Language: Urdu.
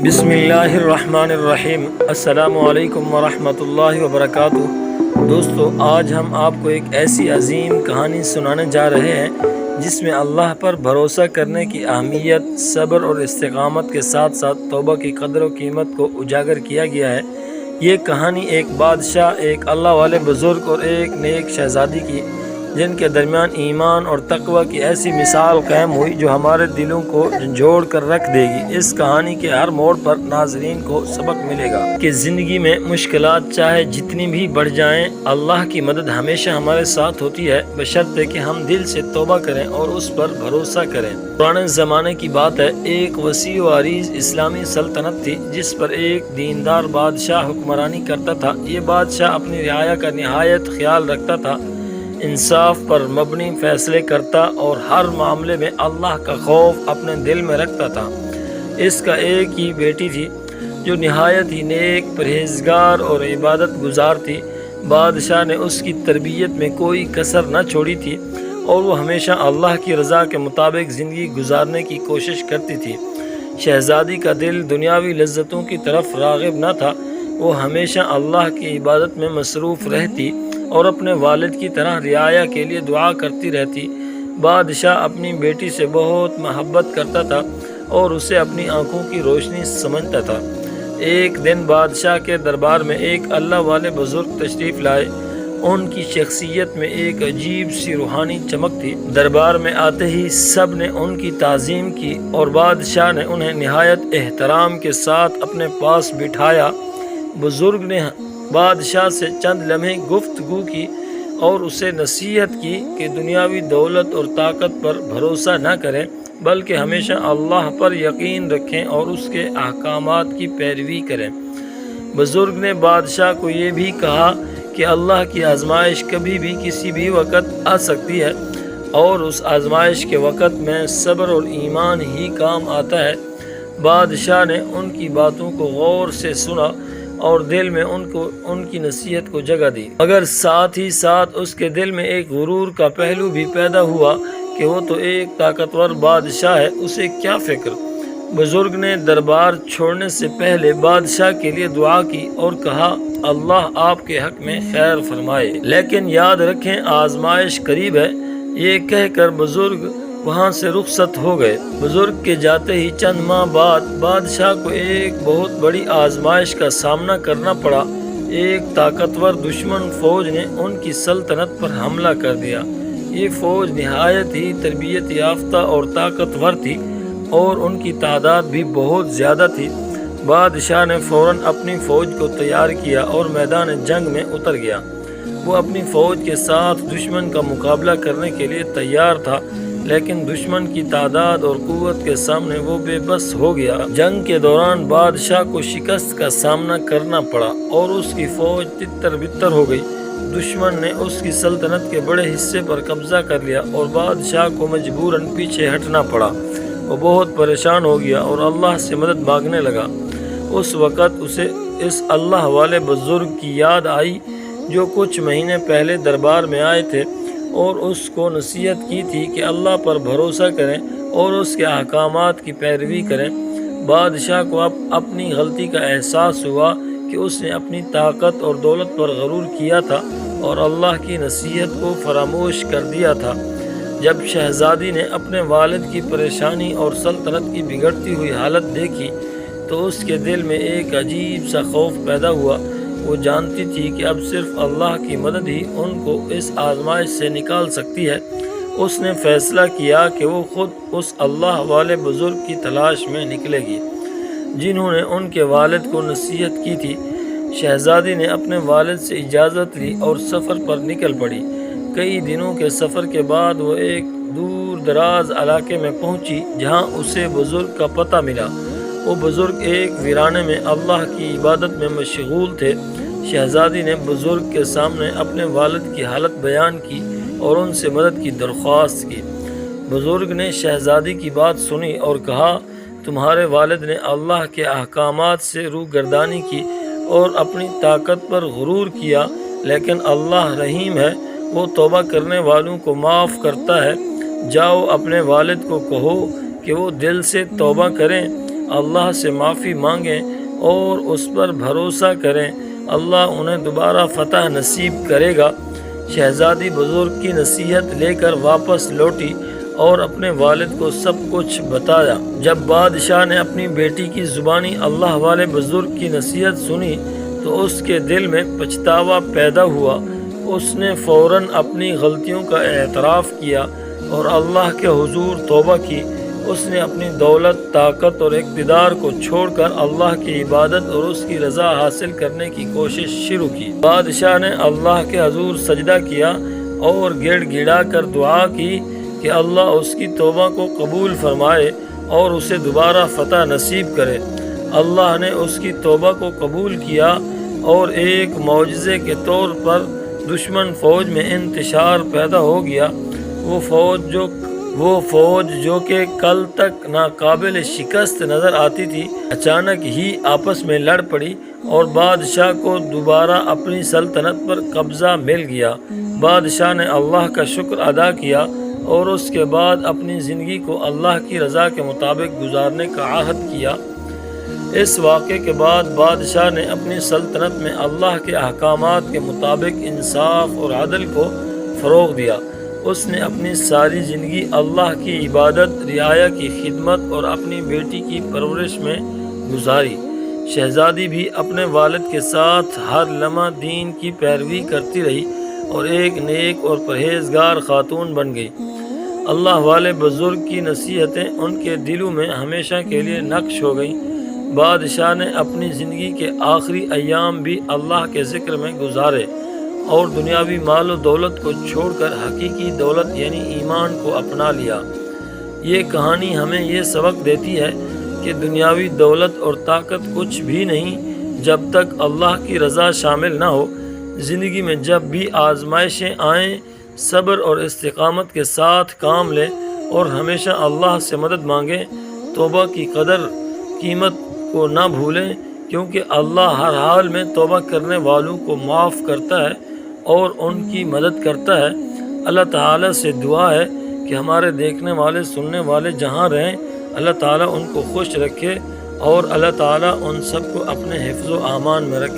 بسم اللہ الرحمن الرحیم۔ السلام علیکم ورحمۃ اللہ وبرکاتہ۔ دوستو، آج ہم آپ کو ایک ایسی عظیم کہانی سنانے جا رہے ہیں جس میں اللہ پر بھروسہ کرنے کی اہمیت، صبر اور استقامت کے ساتھ ساتھ توبہ کی قدر و قیمت کو اجاگر کیا گیا ہے۔ یہ کہانی ایک بادشاہ، ایک اللہ والے بزرگ اور ایک نیک شہزادی کی، جن کے درمیان ایمان اور تقوی کی ایسی مثال قائم ہوئی جو ہمارے دلوں کو جھنجھوڑ کر رکھ دے گی۔ اس کہانی کے ہر موڑ پر ناظرین کو سبق ملے گا کہ زندگی میں مشکلات چاہے جتنی بھی بڑھ جائیں، اللہ کی مدد ہمیشہ ہمارے ساتھ ہوتی ہے، بشرطے کہ ہم دل سے توبہ کریں اور اس پر بھروسہ کریں۔ پرانے زمانے کی بات ہے، ایک وسیع و عریض اسلامی سلطنت تھی جس پر ایک دیندار بادشاہ حکمرانی کرتا تھا۔ یہ بادشاہ اپنی رعایا کا نہایت خیال رکھتا تھا، انصاف پر مبنی فیصلے کرتا اور ہر معاملے میں اللہ کا خوف اپنے دل میں رکھتا تھا۔ اس کا ایک ہی بیٹی تھی جو نہایت ہی نیک، پرہیزگار اور عبادت گزار تھی۔ بادشاہ نے اس کی تربیت میں کوئی کسر نہ چھوڑی تھی اور وہ ہمیشہ اللہ کی رضا کے مطابق زندگی گزارنے کی کوشش کرتی تھی۔ شہزادی کا دل دنیاوی لذتوں کی طرف راغب نہ تھا، وہ ہمیشہ اللہ کی عبادت میں مصروف رہتی اور اپنے والد کی طرح رعایا کے لیے دعا کرتی رہتی۔ بادشاہ اپنی بیٹی سے بہت محبت کرتا تھا اور اسے اپنی آنکھوں کی روشنی سمجھتا تھا۔ ایک دن بادشاہ کے دربار میں ایک اللہ والے بزرگ تشریف لائے۔ ان کی شخصیت میں ایک عجیب سی روحانی چمک تھی۔ دربار میں آتے ہی سب نے ان کی تعظیم کی اور بادشاہ نے انہیں نہایت احترام کے ساتھ اپنے پاس بٹھایا۔ بزرگ نے بادشاہ سے چند لمحے گفتگو کی اور اسے نصیحت کی کہ دنیاوی دولت اور طاقت پر بھروسہ نہ کریں، بلکہ ہمیشہ اللہ پر یقین رکھیں اور اس کے احکامات کی پیروی کریں۔ بزرگ نے بادشاہ کو یہ بھی کہا کہ اللہ کی آزمائش کبھی بھی کسی بھی وقت آ سکتی ہے اور اس آزمائش کے وقت میں صبر اور ایمان ہی کام آتا ہے۔ بادشاہ نے ان کی باتوں کو غور سے سنا اور دل میں ان کی نصیحت کو جگہ دی، مگر ساتھ ہی ساتھ اس کے دل میں ایک غرور کا پہلو بھی پیدا ہوا کہ وہ تو ایک طاقتور بادشاہ ہے، اسے کیا فکر۔ بزرگ نے دربار چھوڑنے سے پہلے بادشاہ کے لیے دعا کی اور کہا، اللہ آپ کے حق میں خیر فرمائے، لیکن یاد رکھیں آزمائش قریب ہے۔ یہ کہہ کر بزرگ وہاں سے رخصت ہو گئے۔ بزرگ کے جاتے ہی چند ماہ بعد بادشاہ کو ایک بہت بڑی آزمائش کا سامنا کرنا پڑا۔ ایک طاقتور دشمن فوج نے ان کی سلطنت پر حملہ کر دیا۔ یہ فوج نہایت ہی تربیت یافتہ اور طاقتور تھی اور ان کی تعداد بھی بہت زیادہ تھی۔ بادشاہ نے فوراً اپنی فوج کو تیار کیا اور میدان جنگ میں اتر گیا۔ وہ اپنی فوج کے ساتھ دشمن کا مقابلہ کرنے کے لیے تیار تھا، لیکن دشمن کی تعداد اور قوت کے سامنے وہ بے بس ہو گیا۔ جنگ کے دوران بادشاہ کو شکست کا سامنا کرنا پڑا اور اس کی فوج تتر بتر ہو گئی۔ دشمن نے اس کی سلطنت کے بڑے حصے پر قبضہ کر لیا اور بادشاہ کو مجبوراً پیچھے ہٹنا پڑا۔ وہ بہت پریشان ہو گیا اور اللہ سے مدد مانگنے لگا۔ اس وقت اسے اس اللہ والے بزرگ کی یاد آئی جو کچھ مہینے پہلے دربار میں آئے تھے اور اس کو نصیحت کی تھی کہ اللہ پر بھروسہ کریں اور اس کے احکامات کی پیروی کریں۔ بادشاہ کو اب اپنی غلطی کا احساس ہوا کہ اس نے اپنی طاقت اور دولت پر غرور کیا تھا اور اللہ کی نصیحت کو فراموش کر دیا تھا۔ جب شہزادی نے اپنے والد کی پریشانی اور سلطنت کی بگڑتی ہوئی حالت دیکھی تو اس کے دل میں ایک عجیب سا خوف پیدا ہوا۔ وہ جانتی تھی کہ اب صرف اللہ کی مدد ہی ان کو اس آزمائش سے نکال سکتی ہے۔ اس نے فیصلہ کیا کہ وہ خود اس اللہ والے بزرگ کی تلاش میں نکلے گی جنہوں نے ان کے والد کو نصیحت کی تھی۔ شہزادی نے اپنے والد سے اجازت لی اور سفر پر نکل پڑی۔ کئی دنوں کے سفر کے بعد وہ ایک دور دراز علاقے میں پہنچی جہاں اسے بزرگ کا پتہ ملا۔ وہ بزرگ ایک ویرانے میں اللہ کی عبادت میں مشغول تھے۔ شہزادی نے بزرگ کے سامنے اپنے والد کی حالت بیان کی اور ان سے مدد کی درخواست کی۔ بزرگ نے شہزادی کی بات سنی اور کہا، تمہارے والد نے اللہ کے احکامات سے روگردانی کی اور اپنی طاقت پر غرور کیا، لیکن اللہ رحیم ہے، وہ توبہ کرنے والوں کو معاف کرتا ہے۔ جاؤ اپنے والد کو کہو کہ وہ دل سے توبہ کریں اللہ سے معافی مانگیں اور اس پر بھروسہ کریں، اللہ انہیں دوبارہ فتح نصیب کرے گا۔ شہزادی بزرگ کی نصیحت لے کر واپس لوٹی اور اپنے والد کو سب کچھ بتایا۔ جب بادشاہ نے اپنی بیٹی کی زبانی اللہ والے بزرگ کی نصیحت سنی تو اس کے دل میں پچھتاوا پیدا ہوا۔ اس نے فوراً اپنی غلطیوں کا اعتراف کیا اور اللہ کے حضور توبہ کی۔ اس نے اپنی دولت، طاقت اور اقتدار کو چھوڑ کر اللہ کی عبادت اور اس کی رضا حاصل کرنے کی کوشش شروع کی۔ بادشاہ نے اللہ کے حضور سجدہ کیا اور گڑ گڑا کر دعا کی کہ اللہ اس کی توبہ کو قبول فرمائے اور اسے دوبارہ فتح نصیب کرے۔ اللہ نے اس کی توبہ کو قبول کیا اور ایک معجزے کے طور پر دشمن فوج میں انتشار پیدا ہو گیا۔ وہ فوج جو کہ کل تک ناقابل شکست نظر آتی تھی، اچانک ہی آپس میں لڑ پڑی اور بادشاہ کو دوبارہ اپنی سلطنت پر قبضہ مل گیا۔ بادشاہ نے اللہ کا شکر ادا کیا اور اس کے بعد اپنی زندگی کو اللہ کی رضا کے مطابق گزارنے کا عہد کیا۔ اس واقعے کے بعد بادشاہ نے اپنی سلطنت میں اللہ کے احکامات کے مطابق انصاف اور عدل کو فروغ دیا۔ اس نے اپنی ساری زندگی اللہ کی عبادت، رعایا کی خدمت اور اپنی بیٹی کی پرورش میں گزاری۔ شہزادی بھی اپنے والد کے ساتھ ہر لمحہ دین کی پیروی کرتی رہی اور ایک نیک اور پرہیزگار خاتون بن گئی۔ اللہ والے بزرگ کی نصیحتیں ان کے دلوں میں ہمیشہ کے لیے نقش ہو گئیں۔ بادشاہ نے اپنی زندگی کے آخری ایام بھی اللہ کے ذکر میں گزارے اور دنیاوی مال و دولت کو چھوڑ کر حقیقی دولت یعنی ایمان کو اپنا لیا۔ یہ کہانی ہمیں یہ سبق دیتی ہے کہ دنیاوی دولت اور طاقت کچھ بھی نہیں جب تک اللہ کی رضا شامل نہ ہو۔ زندگی میں جب بھی آزمائشیں آئیں، صبر اور استقامت کے ساتھ کام لیں اور ہمیشہ اللہ سے مدد مانگیں۔ توبہ کی قدر قیمت کو نہ بھولیں، کیونکہ اللہ ہر حال میں توبہ کرنے والوں کو معاف کرتا ہے اور ان کی مدد کرتا ہے۔ اللہ تعالیٰ سے دعا ہے کہ ہمارے دیکھنے والے، سننے والے جہاں رہیں، اللہ تعالیٰ ان کو خوش رکھے اور اللہ تعالیٰ ان سب کو اپنے حفظ و امان میں رکھے۔